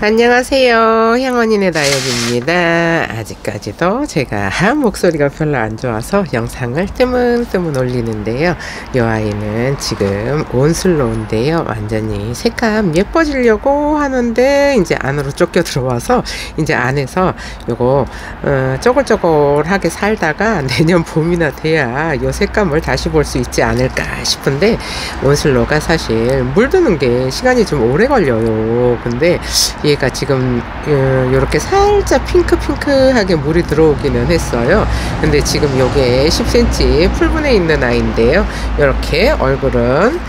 안녕하세요. 향원인의 다육입니다. 아직까지도 제가 목소리가 별로 안 좋아서 영상을 뜨문뜨문 올리는데요. 이 아이는 지금 온슬로우인데요. 완전히 색감 예뻐지려고 하는데 이제 안으로 쫓겨 들어와서 이제 안에서 요거 쪼글쪼글하게 살다가 내년 봄이나 돼야 요 색감을 다시 볼 수 있지 않을까 싶은데, 온슬로우가 사실 물드는 게 시간이 좀 오래 걸려요. 근데 얘가 지금 이렇게 살짝 핑크핑크하게 물이 들어오기는 했어요. 근데 지금 요게 10cm 풀분에 있는 아이인데요. 이렇게 얼굴은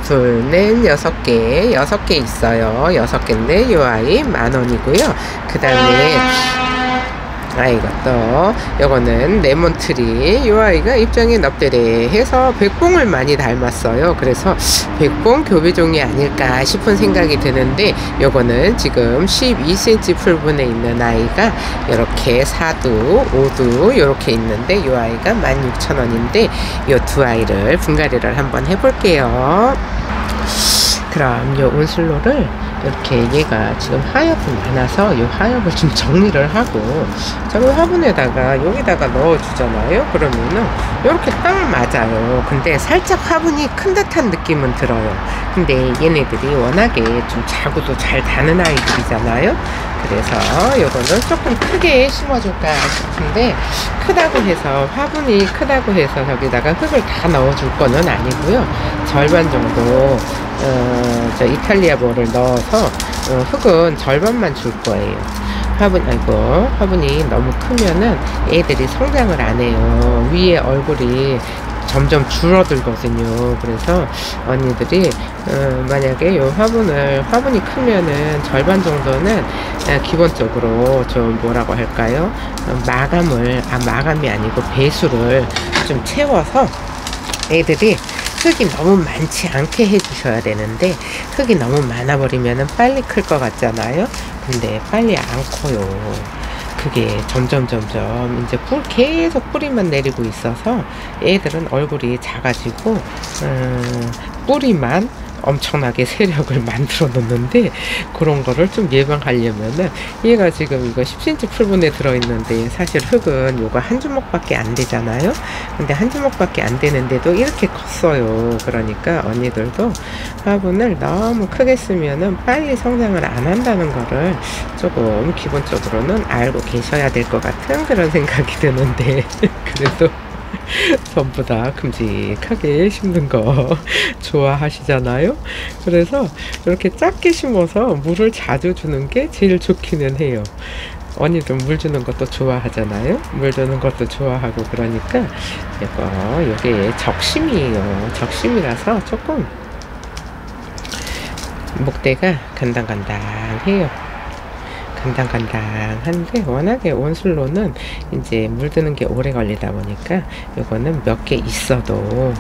둘, 넷, 6개, 6개 있어요. 6개인데 요 아이 10,000원이고요. 그 다음에 이것도 요거는 레몬트리. 요 아이가 입장이 넙대대해서 백봉을 많이 닮았어요. 그래서 백봉 교배종이 아닐까 싶은 생각이 드는데, 요거는 지금 12cm 풀분에 있는 아이가 이렇게 4두, 5두 요렇게 있는데, 요 아이가 16,000원인데 요 두 아이를 분갈이를 한번 해볼게요. 그럼 요 온슬로를 이렇게, 얘가 지금 하엽이 많아서 이 하엽을 좀 정리를 하고 저기 화분에다가 여기다가 넣어주잖아요. 그러면은 이렇게 딱 맞아요. 근데 살짝 화분이 큰 듯한 느낌은 들어요. 근데 얘네들이 워낙에 좀 자구도 잘 다는 아이들이잖아요. 그래서 이거는 조금 크게 심어줄까 싶은데, 크다고 해서, 화분이 크다고 해서 저기다가 흙을 다 넣어줄 거는 아니고요. 절반 정도 저 이탈리아 볼을 넣어서 흙은 절반만 줄 거예요. 화분이 너무 크면은 애들이 성장을 안 해요. 위에 얼굴이 점점 줄어들거든요. 그래서 언니들이 만약에 요 화분이 크면은 절반 정도는 기본적으로 좀 뭐라고 할까요? 마감이 아니고 배수를 좀 채워서 애들이 흙이 너무 많지 않게 해주셔야 되는데, 흙이 너무 많아버리면 빨리 클 것 같잖아요. 근데 빨리 안 커요. 그게 점점 이제 계속 뿌리만 내리고 있어서 애들은 얼굴이 작아지고 뿌리만 엄청나게 세력을 만들어 놓는데, 그런 거를 좀 예방하려면은, 얘가 지금 이거 10cm 풀분에 들어있는데 사실 흙은 요거 한 주먹밖에 안 되잖아요. 근데 한 주먹밖에 안 되는데도 이렇게 컸어요. 그러니까 언니들도 화분을 너무 크게 쓰면은 빨리 성장을 안 한다는 거를 조금 기본적으로는 알고 계셔야 될 것 같은 그런 생각이 드는데 그래도 전부 다 큼직하게 심는 거 좋아하시잖아요. 그래서 이렇게 작게 심어서 물을 자주 주는 게 제일 좋기는 해요. 언니도 물 주는 것도 좋아하잖아요. 물 주는 것도 좋아하고. 그러니까 요게 적심이에요. 적심이라서 조금 목대가 간당간당해요. 간당간당한데, 워낙에 온슬로는 이제 물드는 게 오래 걸리다 보니까 요거는 몇 개 있어도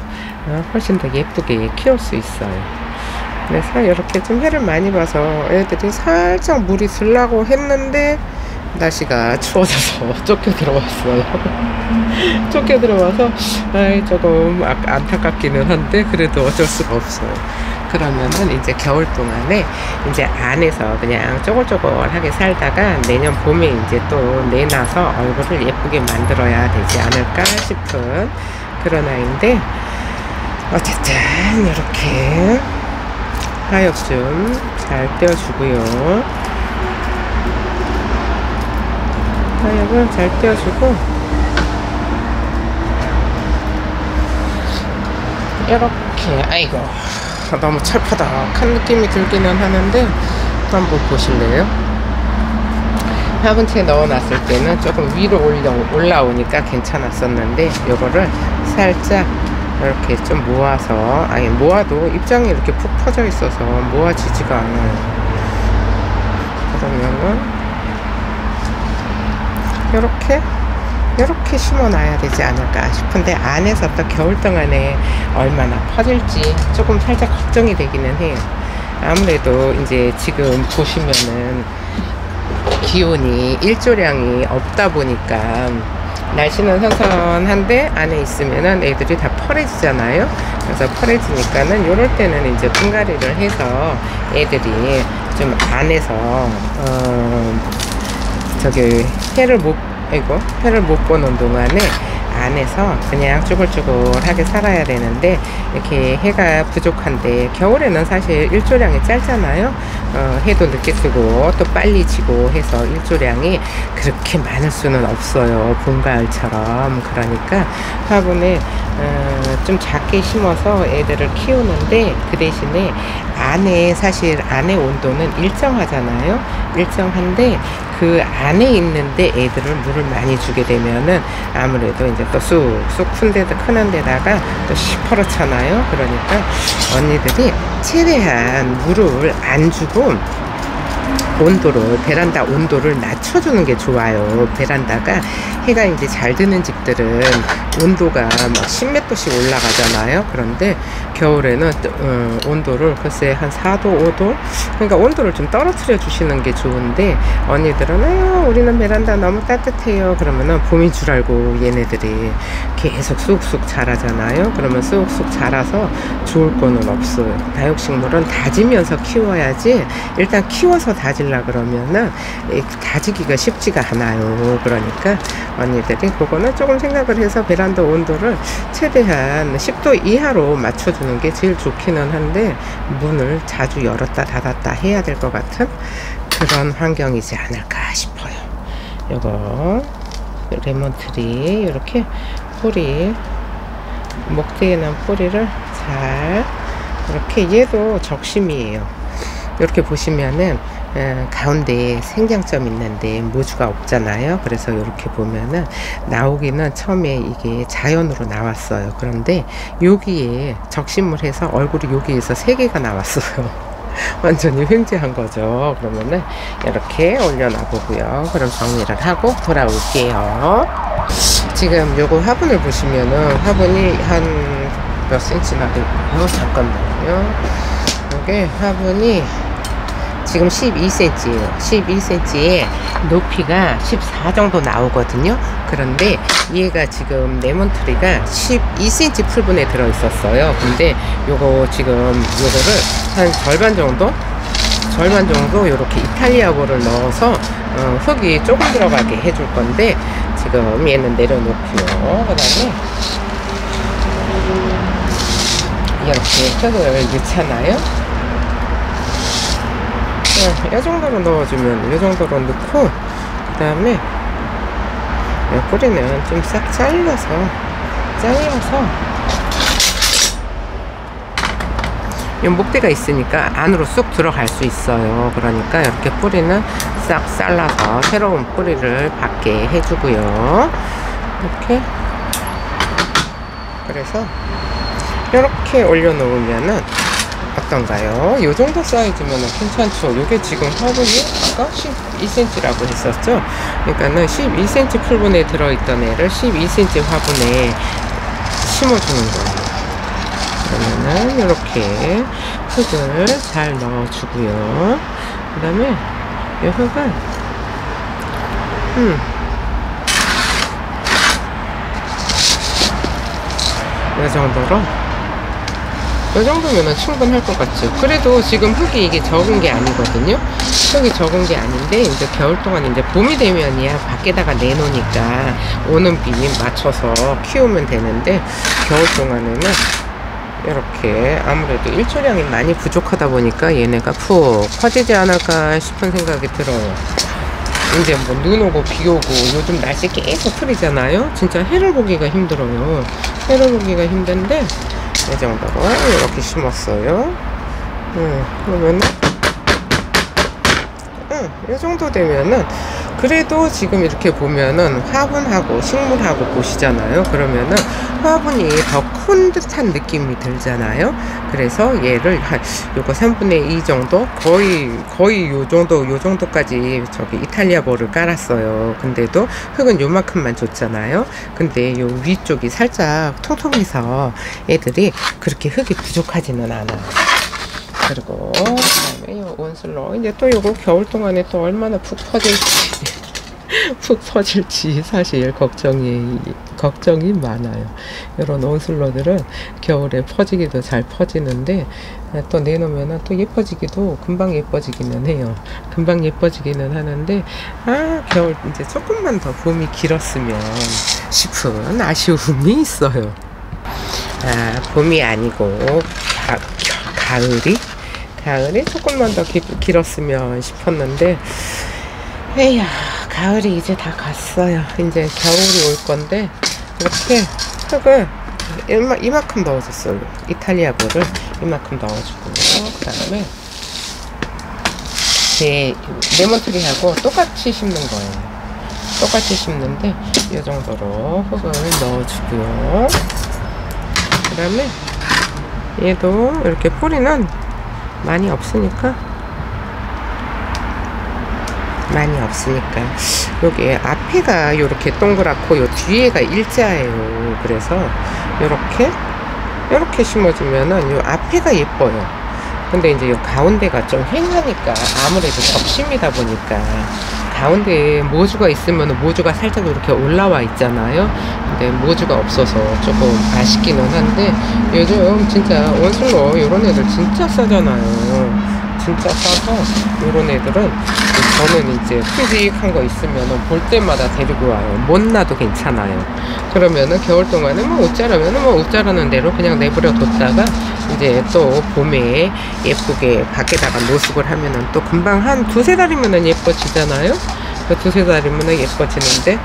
훨씬 더 예쁘게 키울 수 있어요. 그래서 이렇게 좀 해를 많이 봐서 애들이 살짝 물이 들라고 했는데 날씨가 추워져서 쫓겨 들어왔어요. 쫓겨 들어와서 조금 안타깝기는 한데, 그래도 어쩔 수가 없어요. 그러면은 이제 겨울 동안에 이제 안에서 그냥 쪼글쪼글하게 살다가 내년 봄에 이제 또 내놔서 얼굴을 예쁘게 만들어야 되지 않을까 싶은 그런 아이인데, 어쨌든 이렇게 하엽 좀 잘 떼어주고요. 하엽을 잘 떼어주고, 이렇게 너무 찰파닥한 느낌이 들기는 하는데, 한번 보실래요? 화분채에 넣어놨을 때는 조금 위로 올라오니까 괜찮았었는데, 요거를 살짝 이렇게 좀 모아서, 모아도 입장이 이렇게 푹 퍼져 있어서 모아지지가 않아요. 그러면은 이렇게 심어놔야 되지 않을까 싶은데, 안에서 또 겨울 동안에 얼마나 퍼질지 조금 살짝 걱정이 되기는 해요. 아무래도 이제 지금 보시면은 기온이 일조량이 없다 보니까 날씨는 선선한데 안에 있으면은 애들이 다 펄해지잖아요. 그래서 펄해지니까는 요럴 때는 이제 분갈이를 해서 애들이 좀 안에서 저기 해를 못 보는 동안에 안에서 그냥 쭈글쭈글하게 살아야 되는데 이렇게 해가 부족한데, 겨울에는 사실 일조량이 짧잖아요. 해도 늦게 쓰고 또 빨리 지고 해서 일조량이 그렇게 많을 수는 없어요, 봄 가을처럼. 그러니까 화분에 좀 작게 심어서 애들을 키우는데, 그 대신에 사실 안에 온도는 일정하잖아요. 일정한데 그 안에 있는데 애들을 물을 많이 주게 되면은 아무래도 이제 또 쑥쑥 크는 데다가 또 시퍼렇잖아요. 그러니까 언니들이 최대한 물을 안 주고 베란다 온도를 낮춰주는 게 좋아요. 베란다가 해가 이제 잘 드는 집들은 온도가 막 10몇 도씩 올라가잖아요. 그런데 겨울에는 온도를 글쎄 한 4도, 5도? 그러니까 온도를 좀 떨어뜨려 주시는 게 좋은데, 언니들은 우리는 베란다 너무 따뜻해요. 그러면은 봄인 줄 알고 얘네들이 계속 쑥쑥 자라잖아요. 그러면 쑥쑥 자라서 좋을 거는 없어요. 다육식물은 다지면서 키워야지, 일단 키워서 다질라 그러면은 다지기가 쉽지가 않아요. 그러니까 언니들이 그거는 조금 생각을 해서 베란다 온도를 최대한 10도 이하로 맞춰주는 게 제일 좋기는 한데, 문을 자주 열었다 닫았다 해야 될 것 같은 그런 환경이지 않을까 싶어요. 요거 레몬트리 이렇게 뿌리, 목대에 난 뿌리를 잘 이렇게, 얘도 적심이에요. 이렇게 보시면은 가운데에 생장점 있는데 모주가 없잖아요. 그래서 이렇게 보면은 나오기는 처음에 이게 자연으로 나왔어요. 그런데 여기에 적심을 해서 얼굴이 여기에서 3개가 나왔어요. 완전히 횡재한 거죠. 그러면은 이렇게 올려놔 보고요. 그럼 정리를 하고 돌아올게요. 지금 요거 화분을 보시면은 화분이 한 몇 센치나 되고요. 잠깐만요. 요게 화분이 지금 12cm예요. 12cm에 높이가 14 정도 나오거든요. 그런데 얘가 지금 레몬트리가 12cm 풀분에 들어 있었어요. 근데 요거 지금 요거를 한 절반 정도 요렇게 이탈리아볼을 넣어서 흙이 조금 들어가게 해줄 건데, 지금 얘는 내려놓고요. 그 다음에 이렇게 흙을 넣잖아요. 이 정도로 넣어주면, 이 정도로 넣고, 그 다음에 뿌리는 좀 싹 잘라서 이 목대가 있으니까 안으로 쑥 들어갈 수 있어요. 그러니까 이렇게 뿌리는 싹 잘라서 새로운 뿌리를 받게 해주고요. 이렇게, 그래서 이렇게 올려놓으면은 어떤가요? 요 정도 사이즈면 괜찮죠. 요게 지금 화분이 아까 12cm라고 했었죠. 그러니까는 12cm 풀분에 들어있던 애를 12cm 화분에 심어주는 거예요. 그러면은 이렇게 흙을 잘 넣어주고요. 그 다음에 이 흙을 이 정도면 충분할 것 같죠. 그래도 지금 흙이 이게 적은 게 아니거든요. 흙이 적은 게 아닌데, 이제 겨울 동안 이제 봄이 되면이야 밖에다가 내놓으니까 오는 비 맞춰서 키우면 되는데, 겨울 동안에는 이렇게 아무래도 일조량이 많이 부족하다 보니까 얘네가 푹 퍼지지 않을까 싶은 생각이 들어요. 이제 뭐 눈 오고 비 오고 요즘 날씨 계속 흐리잖아요. 진짜 해를 보기가 힘들어요. 해를 보기가 힘든데, 이 정도로 이렇게 심었어요. 그러면은 이 정도 되면은, 그래도 지금 이렇게 보면은 화분하고 식물하고 보시잖아요. 그러면은 화분이 더 큰 듯한 느낌이 들잖아요. 그래서 얘를 요거 3분의 2 정도, 거의 요 정도까지 저기 이탈리아 볼을 깔았어요. 근데도 흙은 요만큼만 줬잖아요. 근데 요 위쪽이 살짝 통통해서 애들이 그렇게 흙이 부족하지는 않아요. 그리고 그다음에 요 온슬로, 이제 또 요거 겨울 동안에 또 얼마나 푹 퍼질지 사실 걱정이 많아요. 이런 온슬로들은 겨울에 퍼지기도 잘 퍼지는데 또 내놓으면 또 예뻐지기도 금방 예뻐지기는 해요. 금방 예뻐지기는 하는데 겨울 이제 조금만 더 봄이 길었으면 싶은 아쉬움이 있어요. 봄이 아니고 가을이 조금만 더 길었으면 싶었는데 에휴, 가을이 이제 다 갔어요. 이제 겨울이 올 건데 이렇게 흙을 이만큼 넣어줬어요. 이탈리아보를 이만큼 넣어주고 그 다음에 제 레몬트리하고 똑같이 심는 거예요. 똑같이 심는데 이 정도로 흙을 넣어주고요. 그 다음에 얘도 이렇게 뿌리는 많이 없으니까 여기 앞에가 이렇게 동그랗고 요 뒤에가 일자예요. 그래서 이렇게 심어주면은 요 앞에가 예뻐요. 근데 이제 요 가운데가 좀 휑하니까 아무래도 접심이다 보니까 가운데에 모주가 있으면 모주가 살짝 이렇게 올라와 있잖아요. 근데 모주가 없어서 조금 아쉽기는 한데 요즘 진짜 온슬로 요런 애들 진짜 싸잖아요. 진짜 싸서 요런 애들은 저는 이제 큼직한 거 있으면 볼 때마다 데리고 와요. 못 놔도 괜찮아요. 그러면은 겨울 동안은 뭐 옷 자르면은 뭐 옷 자르는 대로 그냥 내버려 뒀다가 이제 또 봄에 예쁘게 밖에다가 노숙을 하면은 또 금방 한 두세 달이면은 예뻐지잖아요. 그 두세 달이면은 예뻐지는데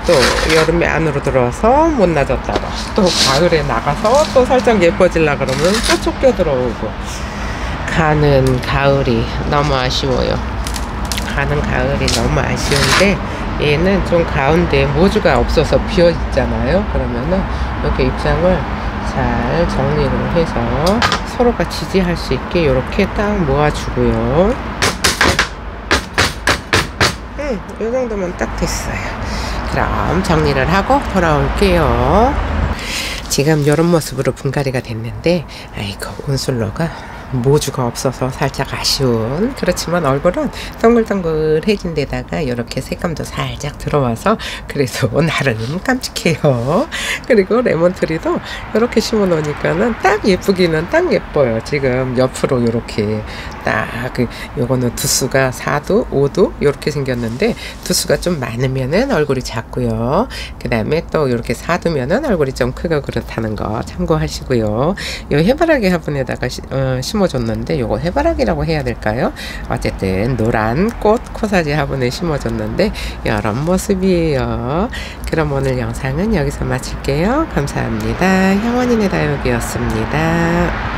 또 여름에 안으로 들어와서 못 놔뒀다가 또 가을에 나가서 또 살짝 예뻐지려 그러면 또 쫓겨 들어오고 가는 가을이 너무 아쉬워요. 가는 가을이 너무 아쉬운데 얘는 좀 가운데 모주가 없어서 비어 있잖아요. 그러면은 이렇게 입장을 잘 정리를 해서 서로가 지지할 수 있게 이렇게 딱 모아주고요. 이 정도면 딱 됐어요. 그럼 정리를 하고 돌아올게요. 지금 이런 모습으로 분갈이가 됐는데 아이고 온슬로가 모주가 없어서 살짝 아쉬운, 그렇지만 얼굴은 동글동글해진 데다가 이렇게 색감도 살짝 들어와서 그래서 나름 깜찍해요. 그리고 레몬트리도 이렇게 심어 놓으니까는 딱 예쁘기는 딱 예뻐요. 지금 옆으로 이렇게 딱 요거는 두수가 4두 5두 이렇게 생겼는데 두수가 좀 많으면은 얼굴이 작고요. 그 다음에 또 이렇게 4두면은 얼굴이 좀 크고 그렇다는 거 참고하시고요. 요 해바라기 화분에다가 심어줬는데 요거 해바라기라고 해야 될까요? 어쨌든 노란 꽃 코사지 화분에 심어줬는데 이런 모습이에요. 그럼 오늘 영상은 여기서 마칠게요. 감사합니다. 형원이네 다육이었습니다.